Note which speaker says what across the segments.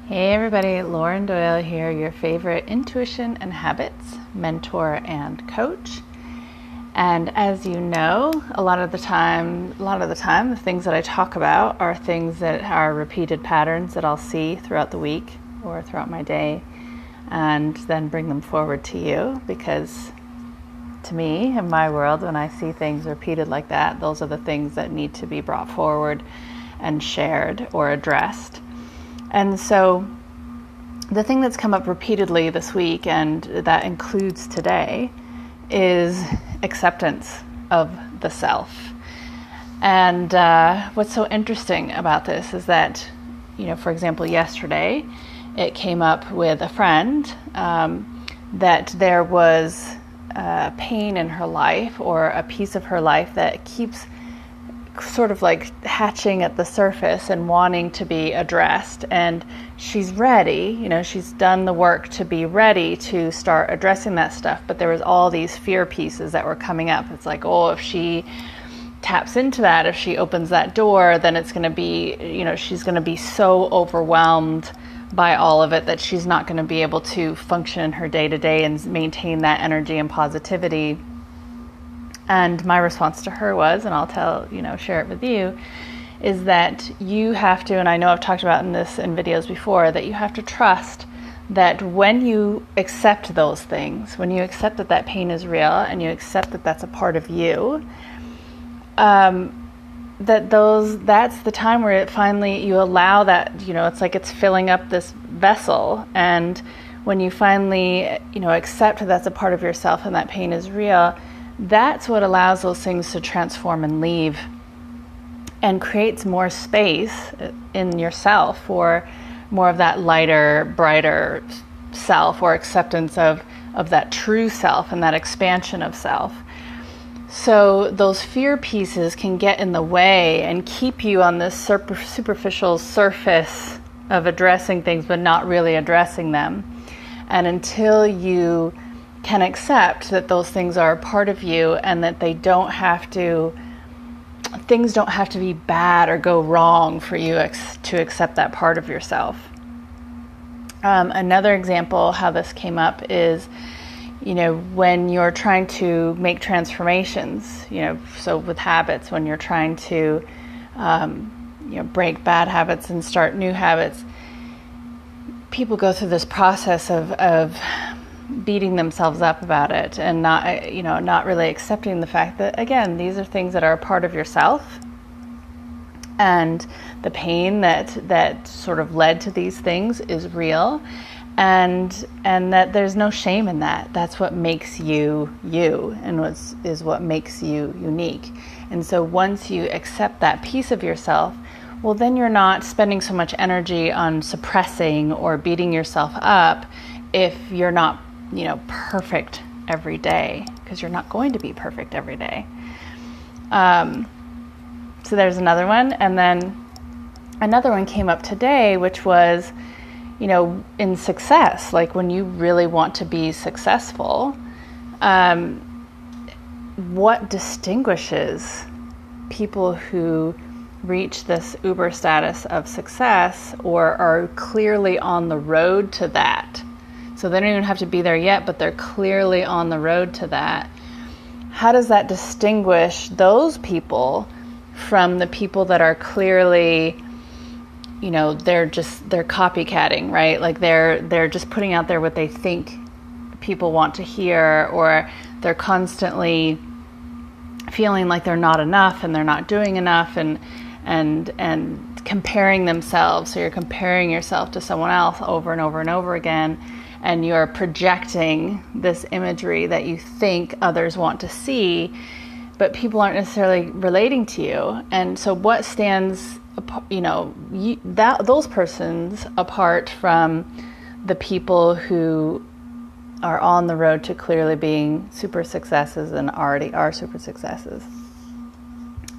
Speaker 1: Hey everybody, Lauren Doyle here, your favorite intuition and habits mentor and coach. And as you know, a lot of the time, the things that I talk about are things that are repeated patterns that I'll see throughout the week or throughout my day, and then bring them forward to you, because to me, in my world, when I see things repeated like that, those are the things that need to be brought forward and shared or addressed. And so the thing that's come up repeatedly this week, and that includes today, is acceptance of the self. And what's so interesting about this is that, for example, yesterday it came up with a friend that there was pain in her life, or a piece of her life that keeps sort of like hatching at the surface and wanting to be addressed. And she's ready, she's done the work to be ready to start addressing that stuff. But there was all these fear pieces that were coming up. It's like, if she taps into that, if she opens that door, then it's going to be, she's going to be so overwhelmed by all of it that she's not going to be able to function in her day-to-day and maintain that energy and positivity. And my response to her was, and I'll share it with you, is that you have to, and I know I've talked about this in videos before, that you have to trust that when you accept those things, when you accept that that pain is real and you accept that that's a part of you, that's the time where it finally, you allow that, it's like it's filling up this vessel. And when you finally, accept that that's a part of yourself and that pain is real, that's what allows those things to transform and leave, and creates more space in yourself for more of that lighter, brighter self, or acceptance of that true self and that expansion of self. So those fear pieces can get in the way and keep you on this superficial surface of addressing things but not really addressing them. And until you can accept that those things are a part of you, and that things don't have to be bad or go wrong for you to accept that part of yourself. Another example how this came up is, when you're trying to make transformations, so with habits, when you're trying to, break bad habits and start new habits, people go through this process of beating themselves up about it, and not really accepting the fact that, again, these are things that are a part of yourself, and the pain that sort of led to these things is real, and that there's no shame in that. That's what makes you you, and what makes you unique. And so once you accept that piece of yourself, well, then you're not spending so much energy on suppressing or beating yourself up if you're not perfect every day, because you're not going to be perfect every day. So there's another one. And then another one came up today, which was, in success, like when you really want to be successful, what distinguishes people who reach this uber status of success, or are clearly on the road to that? So they don't even have to be there yet, but they're clearly on the road to that. How does that distinguish those people from the people that are clearly, they're copycatting, right? Like they're just putting out there what they think people want to hear, or they're constantly feeling like they're not enough and they're not doing enough, and comparing themselves. So you're comparing yourself to someone else over and over and over again. And you're projecting this imagery that you think others want to see, but people aren't necessarily relating to you. And so what stands, those persons apart from the people who are on the road to clearly being super successes and already are super successes?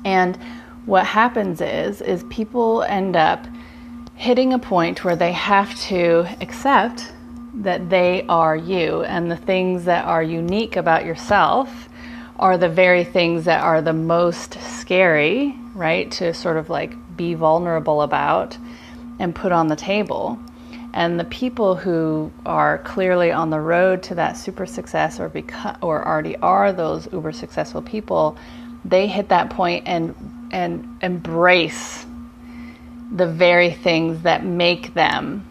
Speaker 1: And what happens is people end up hitting a point where they have to accept that they are you, and the things that are unique about yourself are the very things that are the most scary, right? To sort of like be vulnerable about and put on the table. And the people who are clearly on the road to that super success or already are those uber successful people, they hit that point and embrace the very things that make them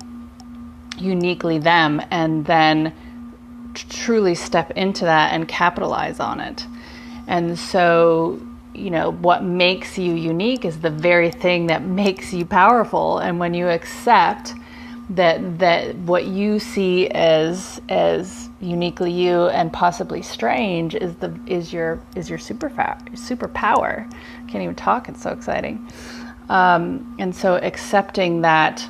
Speaker 1: uniquely them, and then truly step into that and capitalize on it. And so, what makes you unique is the very thing that makes you powerful. And when you accept that what you see as uniquely you and possibly strange is your superpower. I can't even talk, it's so exciting. And so accepting that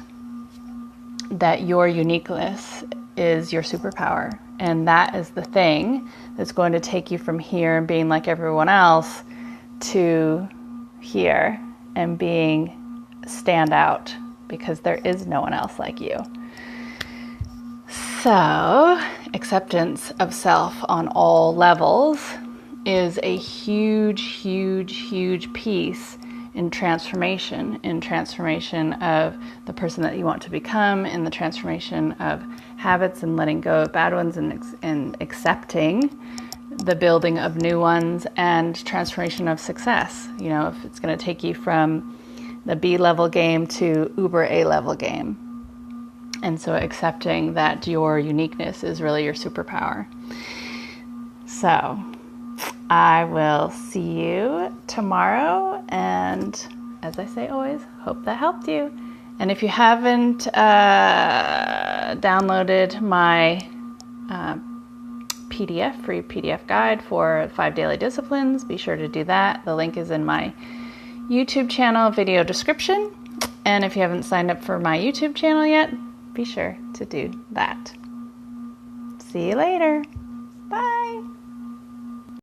Speaker 1: your uniqueness is your superpower, and that is the thing that's going to take you from here and being like everyone else to here and being stand out, because there is no one else like you. So, acceptance of self on all levels is a huge, huge, huge piece in transformation of the person that you want to become, in the transformation of habits and letting go of bad ones, and accepting the building of new ones, and transformation of success. If it's going to take you from the B-level game to uber A-level game. And so accepting that your uniqueness is really your superpower. So I will see you tomorrow, and as I say always, hope that helped you. And if you haven't downloaded my free PDF guide for 5 daily disciplines, be sure to do that. The link is in my YouTube channel video description. And if you haven't signed up for my YouTube channel yet, be sure to do that. See you later. Bye.